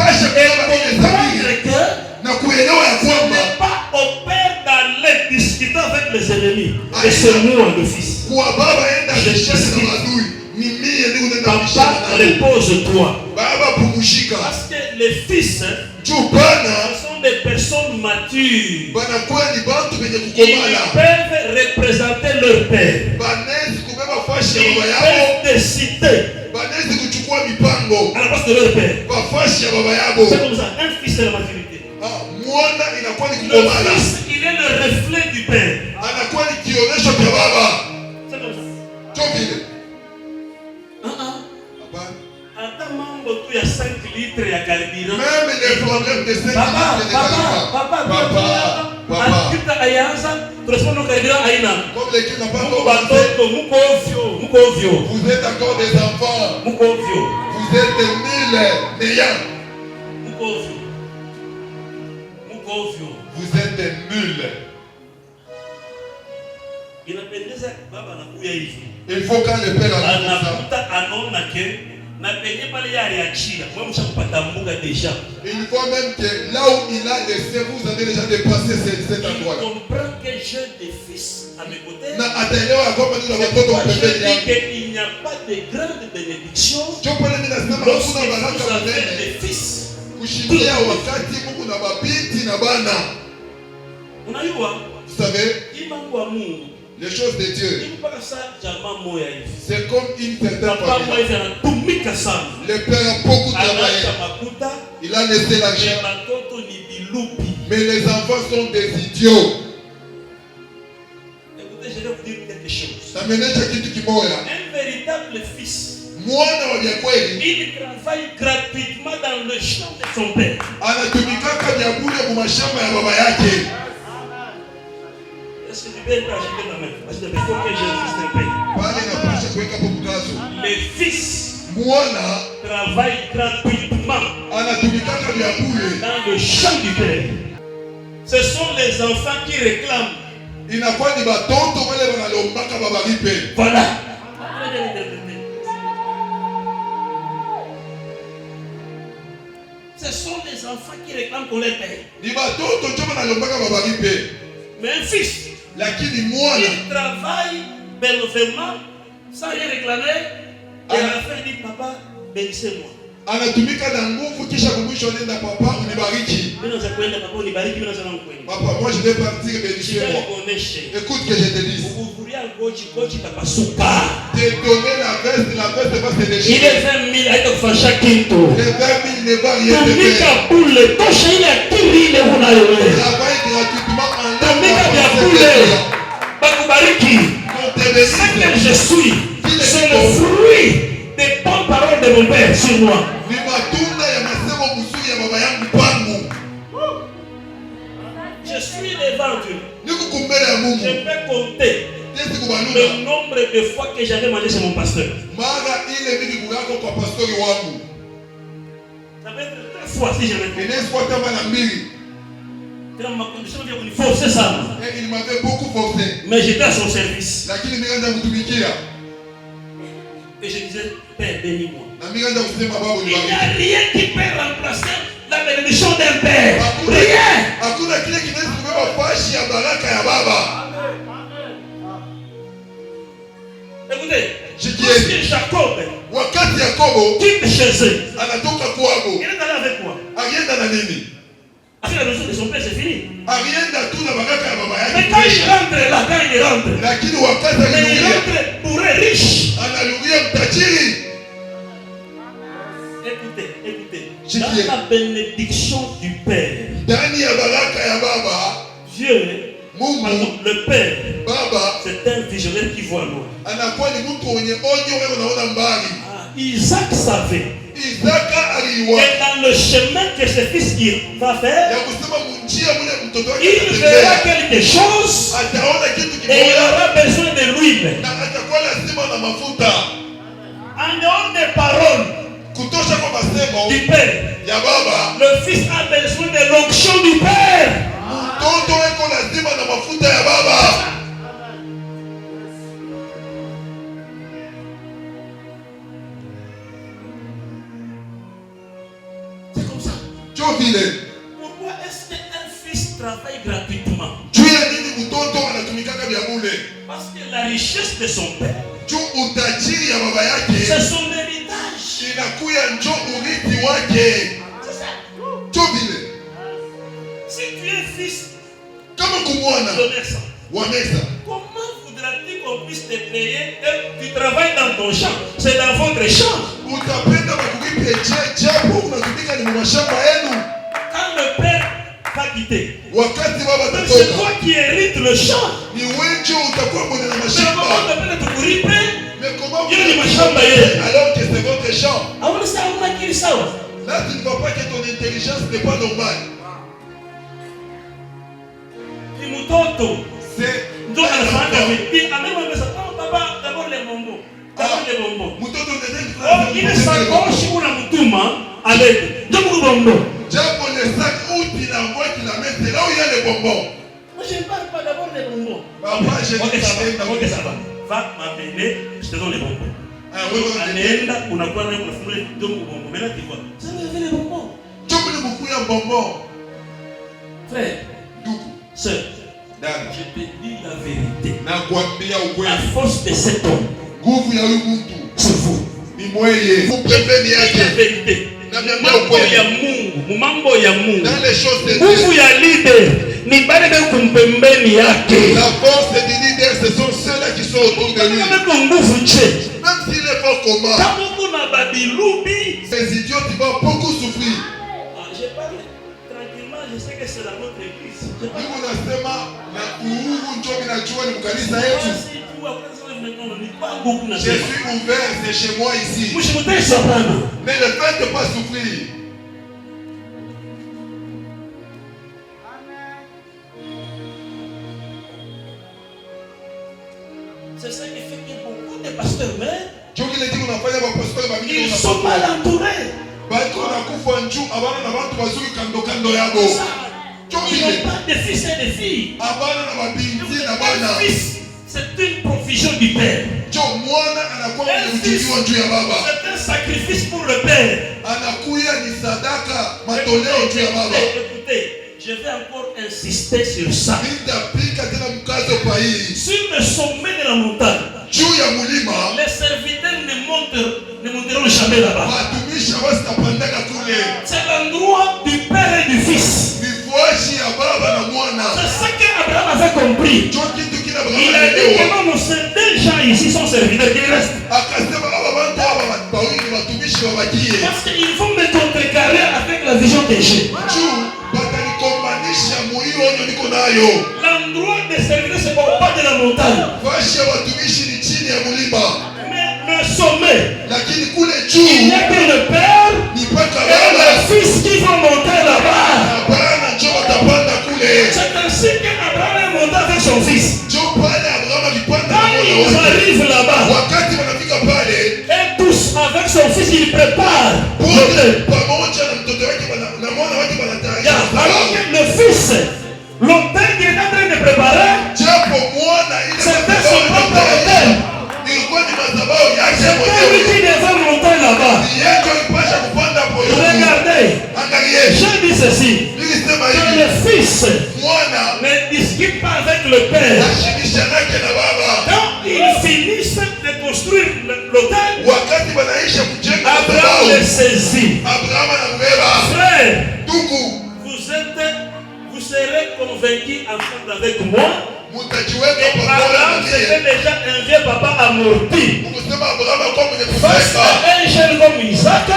que ce n'est pas au père d'aller discuter avec les ennemis. Et c'est moi le fils. Papa, repose-toi. Parce que les fils sont des personnes matures. Ils peuvent représenter leur père. Ils peuvent décider à la place de leur père. C'est comme ça, un fils de la maturité. Le fils, il est le reflet du père. C'est comme ça. Attends, mambo tu ya 5 litres ya carburant. Même les problèmes de 5 litres de carburant. Papa. Kita ayaanza tunasema carburant haina. Comme l'équipe n'a pas encore batoto muko ovyo. Vous êtes encore des enfants. Muko ovyo. Vous êtes des mille néants. Muko ovyo. Vous êtes des mules. Inapendeza baba anakuya hivi. Il faut quand le père anakuta anaona ke na Il voit même que là où il a laissé, vous avez déjà dépassé cet endroit. Il comprend que j'ai des fils à mes côtés. Il n'y a pas de grande bénédiction lorsque vous avez des fils. Vous savez, les choses de Dieu, c'est comme une certaine famille. Le père a beaucoup travaillé. Il a laissé l'argent. Mais les enfants sont des idiots. Écoutez, je vais vous dire quelque chose. Un véritable fils, il travaille gratuitement dans le champ de son père. Est-ce que tu peux ajouter ta main? Parce qu'il faut que je dise un peu. Les fils travaillent gratuitement dans le champ du père. Ce sont les enfants qui réclament. Voilà. Ce sont les enfants qui réclament qu'on les paye. Mais un fils, il travaille bénévolement sans rien réclamer. Et à la fin, il dit, papa, bénissez-moi. Papa, moi je vais partir, bénissez-moi. Écoute que je te dis. Te donner la veste va se déchirer. Il est 20 000 avec chaque quinto. Les 20 000 ne va rien te faire. Travaille gratuitement en ce que je suis, c'est le fruit des bonnes paroles de mon père sur moi. Je suis devant Dieu. Je peux compter le nombre de fois que j'avais mangé chez mon pasteur. Ça peut être 3 fois si j'avais dans ma condition de me forcer ça. Il m'avait beaucoup forcé. Mais j'étais à son service. Et je disais, Père, bénis-moi. Il n'y a rien qui peut remplacer la bénédiction d'un père. Rien. Écoutez, lorsque Jacob quitte chez eux, il est allé avec moi. Avec la maison de son père, c'est fini. Mais quand il rentre là, il rentre pour être riche. Écoutez. Dans la bénédiction du Père, Dieu, le Père, c'est un visionnaire qui voit loin. Isaac savait. Et dans le chemin que ce fils va faire, il verra quelque chose et il aura besoin de l'huile. En dehors des paroles du Père, le fils a besoin de l'onction du Père. Pourquoi est-ce qu'un fils travaille gratuitement? Parce que la richesse de son père, c'est son héritage. C'est ça. Si tu es fils d'Onessa, comment voudras-tu qu'on puisse te payer? Tu travailles dans ton champ, c'est dans votre champ. Quand le père va quitter, c'est toi qui hérites le champ. Mais comment on peut te courir? Alors que c'est votre champ. Là, tu ne vois pas que ton intelligence n'est pas normale. C'est d'abord les bonbons. Il est sacoche ou la moutuma à l'aide. Japo le sac où tu l'envoies, tu la mets, c'est là où il y a les bonbons. Moi je ne parle pas d'abord des bonbons. Papa, je dis ça va. Va m'amener, je te donne les bonbons. anaenda unakuwa naye unafungua kidogo bonbon. Maintenant tu vois. Ça me fait les bonbons. Chombo ni mkuya bonbon. Frère, ndugu, sœur, je te dis la vérité. Na kuambia ukweli. La force de cet homme. Nguvu ya huyu mtu. C'est vous. Ni mweye. Pembeni yake. La vérité. Mambo ya Mungu, mambo ya Mungu. Dans les choses de Dieu. Nguvu ya leader ni bale kumpembeni yake. La force des leaders, ce sont ceux-là qui sont autour de lui. Nguvu che. Même s'il est fort comment. Kama kuna babilubi, ces idiots ils vont beaucoup souffrir. Je parle tranquillement, je sais que c'est la notre église. Mungu nasema na uhuru njoo ninajua ni mkanisa yetu. Je suis ouvert, c'est chez moi ici. Ne le faites pas souffrir. C'est ça qui fait que beaucoup de pasteurs meurent. Ils sont mal entourés. Ils n'ont pas de fils et de filles. Un fils, c'est une provision du Père. C'est un sacrifice pour le Père. Écoutez, je vais encore insister sur ça. Sur le sommet de la montagne, les serviteurs ne monteront jamais là-bas. C'est l'endroit du Père et du Fils. C'est ça qu'Abraham avait compris. Il a dit que non, ces gens ici sont serviteurs qui restent. Parce qu'ils vont me contrecarrer avec la vision des jeux. L'endroit des serviteurs, c'est au bas de la montagne. Mais le sommet, il n'y a que le Père et le Fils qui vont monter là-bas. C'est ainsi qu'Abraham est monté avec son fils. Quand ils arrivent là-bas, et tous avec son fils, ils préparent. Alors que le fils, l'autel qu'il est en train de préparer, c'était son propre autel. C'était lui qui devait monter là-bas. Regardez, je dis ceci, que le fils ne discute pas avec le Père. Quand ils finissent de construire l'autel, Abraham le saisit. Frère, vous serez convaincus ensemble avec moi. Et Abraham c'était déjà un vieux papa amorti. Face à un jeune comme Isaac,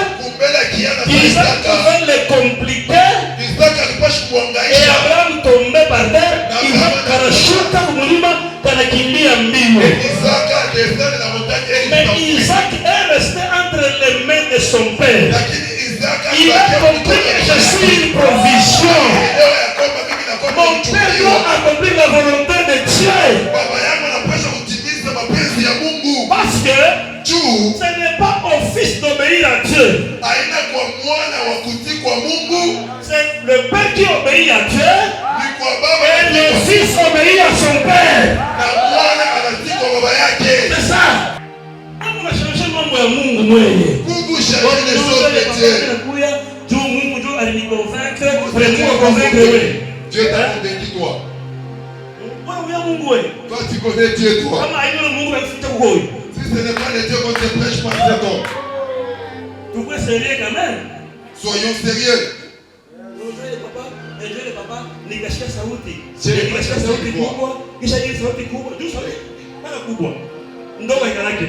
Isaac pouvait le compliquer. Et Abraham tombait par terre. Isaac karashuka kumulima kanakimbia mbio. Mais Isaac est resté entre les mains de son père. Il a compris que je suis une provision. Mon père doit accomplir la volonté de Dieu. Parce que ce n'est pas au fils d'obéir à Dieu. C'est le père qui obéit à Dieu. Et le fils obéit à son père. C'est ça. On a changé mambo ya Mungu mwenye. Mungu change les choses de Dieu. Mungu aliconvaincre, vraiment convaincre wewe. Dieu t'a convaincu toi. Toi tu connais Dieu toi. Si ce n'est pas le Dieu qu'on te prêche, pas c'est toi. Pourquoi sérieux quand même? Soyons sérieux. Nikashika sauti. Nikashika sauti kubwa. Kisha ile sauti kubwa. Juu sauti. Mara kubwa. Ndoa ikalake.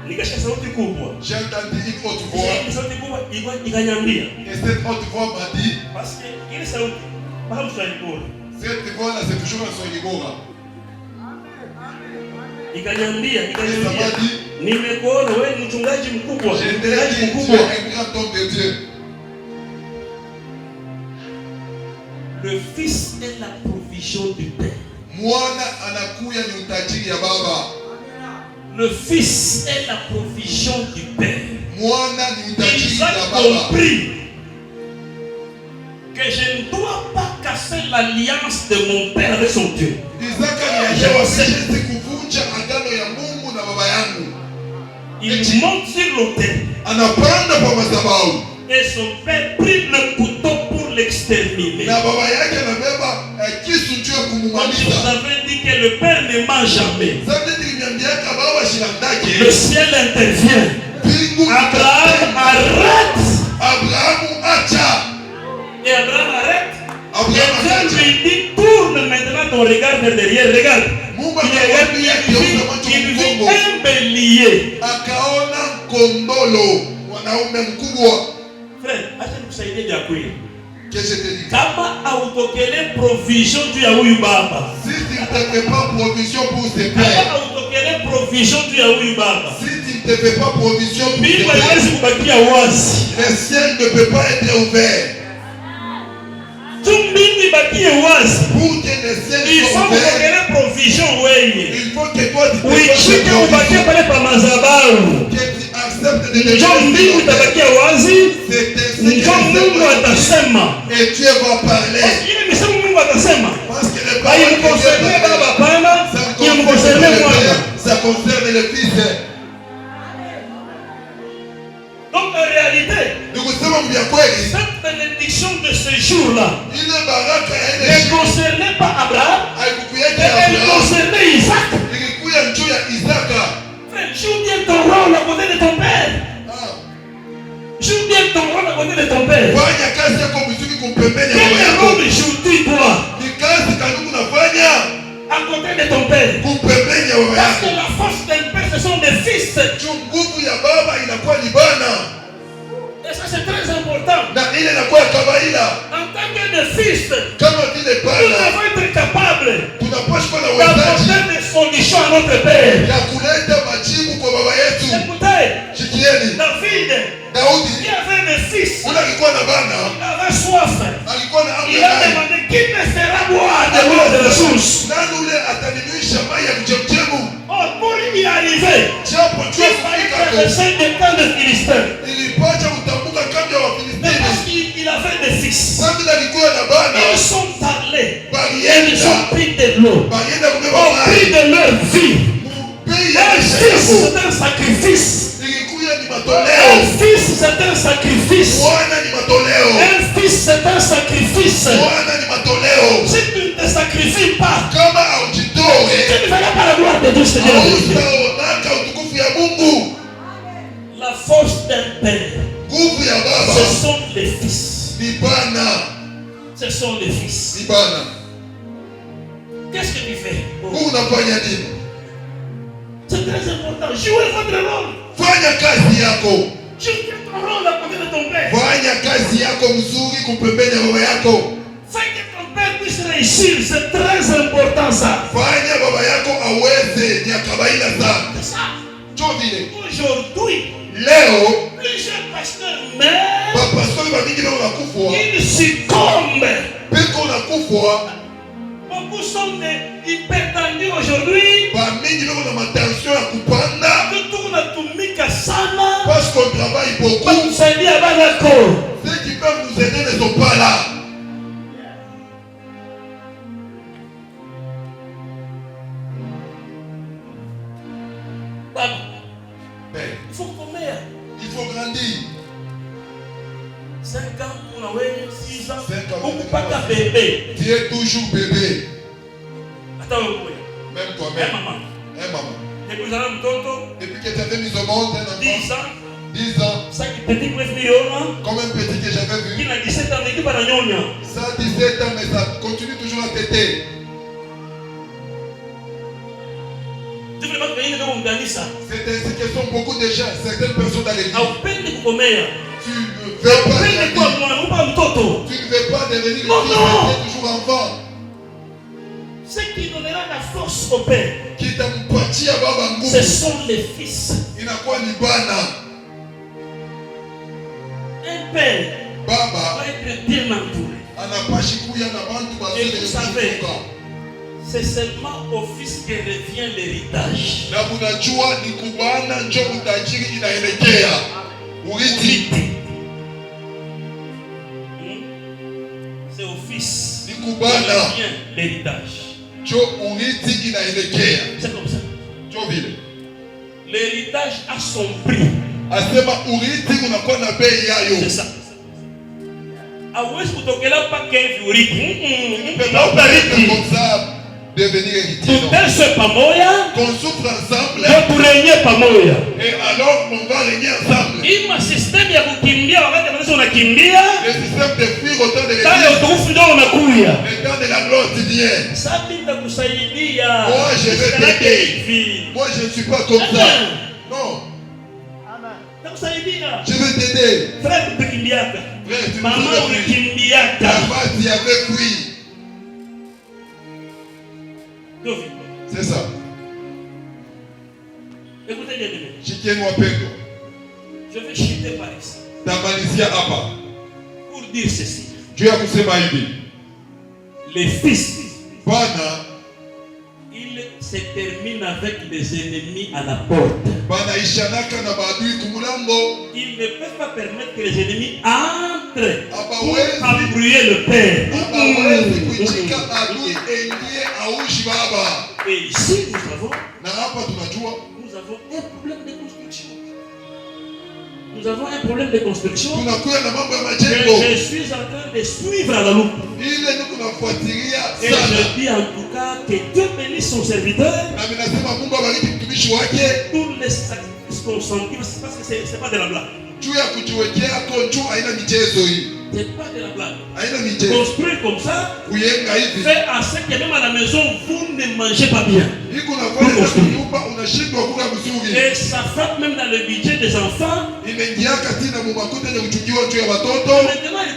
Nikashika sauti kubwa. J'ai entendu une autre voix. Ile sauti kubwa ikanyambia. Et cette autre voix m'a dit. Parce que ile sauti pas mswahili bora. Cette voix là c'est toujours un swahili bora. Ikanyambia nimekuona wewe ni mchungaji mkubwa. Mchungaji mkubwa. Le fils est la provision du Père. Mwana anakuya ni utajiri ya baba. Le fils est la provision du Père. Mwana ni utajiri ya baba. Ils ont compris que je ne dois pas casser l'alliance de mon père avec son Dieu. Il monte sur l'autel. Et son père prit le couteau pour l'exterminer. Comme je vous avais dit que le père ne ment jamais. Le ciel intervient. Abraham arrête. Et Abraham arrête. Et Dieu lui dit, tourne maintenant ton regard vers derrière. Regarde. Il vit un bélier. Frère, acha nikusaidie vya kweli. Kama autokele provision juu ya huyu baba. Si tu ne te fais pas provision pour tes pères. Kama autokele provision juu ya huyu baba. Si tu ne te fais pas provision pour tes Biblia haiwezi kubakia wazi. Le ciel ne peut pas être ouvert. Tumbingu ibakie wazi. Pour que le ciel soit ouvert. Il faut provision wewe. Il faut que toi tu te uichike ubakie pale pa madhabahu. Njoo mbingu itabakia wazi. Njoo Mungu atasema. Et Dieu va parler. Ile misemo Mungu atasema. Parce que le parole de Dieu baba pana, il concerne moi. Ça concerne le fils. Donc en réalité, cette bénédiction de ce jour-là ne concernait pas Abraham, elle concernait Isaac. Joue bien ton rôle à côté de ton père. Joue bien ton rôle à côté de ton père. Quel rôle joues-tu toi à côté de ton père? Parce que la force d'un père, ce sont des fils. Et ça c'est très important. En tant que fils, nous devons être capables d'apporter des solutions à notre père. Écoutez, David, qui avait des fils, il avait soif. Il a demandé qui me fera boire de l'eau de la source. Oh, pour y arriver, il fallait traverser des camps de Philistins. Mais parce qu'il avait des fils, ils sont allés et ils ont pris de l'eau, ont pris de leur vie. Un fils, c'est un sacrifice. Un fils, c'est un sacrifice. Un fils, c'est un sacrifice. Si tu ne te sacrifies pas, tu ne verras pas la gloire de Dieu, Seigneur. La force d'un père, ce sont les fils. Ce sont les fils. Qu'est-ce que tu fais? C'est très important. Jouez votre rôle. Fanya kazi yako. Jouez ton rôle à côté de ton père. Fanya kazi yako mzuri kupembeni ya baba yako. Fais que ton père puisse réussir. C'est très important ça. Fanya baba yako aweze ni kawaida sana. C'est ça. Aujourd'hui, leo plusieurs pasteurs meurent. Ils succombent. Beaucoup sont hypertendus aujourd'hui. Parce qu'on travaille beaucoup. Ceux qui peuvent nous aider ne sont pas là. Il faut combien? Il faut grandir. 5 ans, 6 ans, ou pas qu'à bébé. Tu es toujours bébé. Attends, même toi-même. Maman. Depuis que tu avais mis au monde un enfant. 10 ans. 10 ans. Ça qui petit comme un petit que j'avais vu. Il a 17 ans, il par ça a 17 ans, mais ça continue toujours à téter. C'est ainsi que sont beaucoup de gens, certaines personnes dans l'église. Tu ne veux pas devenir toujours enfant. Ce qui donnera la force au père, ce sont les fils. Un père va être bien entouré. Et vous savez, c'est seulement au fils que revient l'héritage. C'est au fils. l'héritage. C'est comme ça. L'héritage a son prix. C'est ça. Qu'on souffre ensemble. Et alors on va régner ensemble. Le système de fuir autant de l'église. Le temps de la gloire vient. Moi je vais t'aider. Moi je ne suis pas comme ça. Non. Je vais t'aider. Frère, maman, tu avais fui. C'est ça. Écoutez bien, je vais chuter par ici. Pour dire ceci. Les fils, il se termine avec les ennemis à la porte. Ils ne peuvent pas permettre que les ennemis entrent pour embrouiller le Père. Et ici, nous avons un problème de construction. Nous avons un problème de construction que je suis en train de suivre à la loupe. Et je dis en tout cas que Dieu bénisse son serviteur. Tous les sacrifices consentis, parce que ce n'est pas de la blague. C'est pas de la blague. Construire comme ça fait à ce que même à la maison, vous ne mangez pas bien. Et ça frappe même dans le budget des enfants. Maintenant,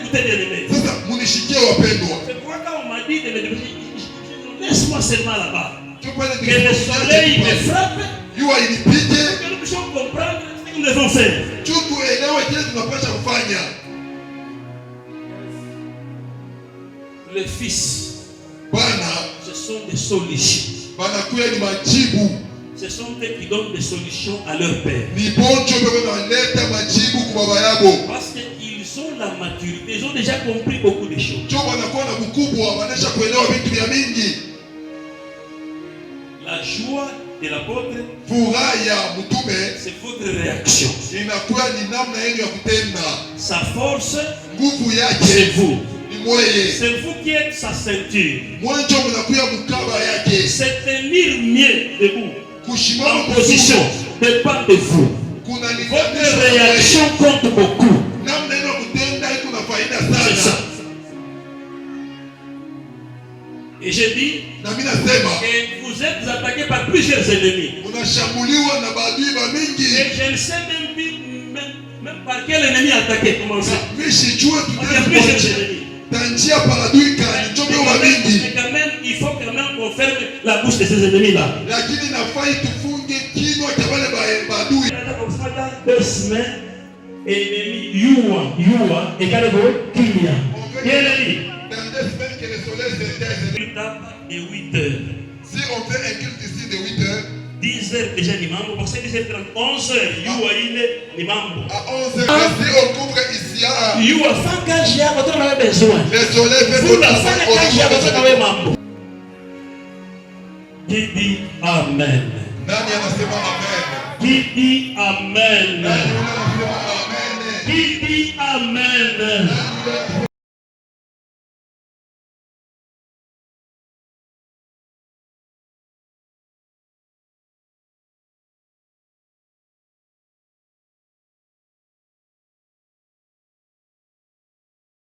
écoutez bien aimé. C'est pourquoi quand on m'a dit de me débrouiller, laisse-moi seulement là-bas. Que le soleil me frappe. Que nous puissions comprendre ce que nous devons faire. Les fils, ce sont des solutions. Ce sont eux qui donnent des solutions à leur père. Parce qu'ils ont la maturité, ils ont déjà compris beaucoup de choses. La joie de l'apôtre, c'est votre réaction. Sa force, c'est vous. C'est vous qui êtes sa ceinture. C'est tenir mieux debout. En position dépend de vous. Votre réaction compte beaucoup. C'est ça. Et j'ai dit que vous êtes attaqué par plusieurs ennemis. Et je ne sais même par quel ennemi attaqué. Comment ça? Il y a plusieurs ennemis. Mais quand même, il faut quand même qu'on ferme la bouche de ces ennemis-là. 2 semaines, ennemi, Yua, et Kalebo, Kimia. Bien dit. Dans 2 semaines que le soleil s'éteint. Il tape de 8 heures. Si on fait un culte ici de 8 heures. 10 heures déjà ni mambo, parce que 10h30, 11h, Yua il est ni mambo. À 11h, si on couvre ici à. Yua, sans cajia, votre on avait besoin. Le soleil fait tout ça. Sans cajia, votre on avait mambo. Qui dit Amen? Nani anasema amen? Qui dit Amen? Nani anasema amen? Qui dit Amen?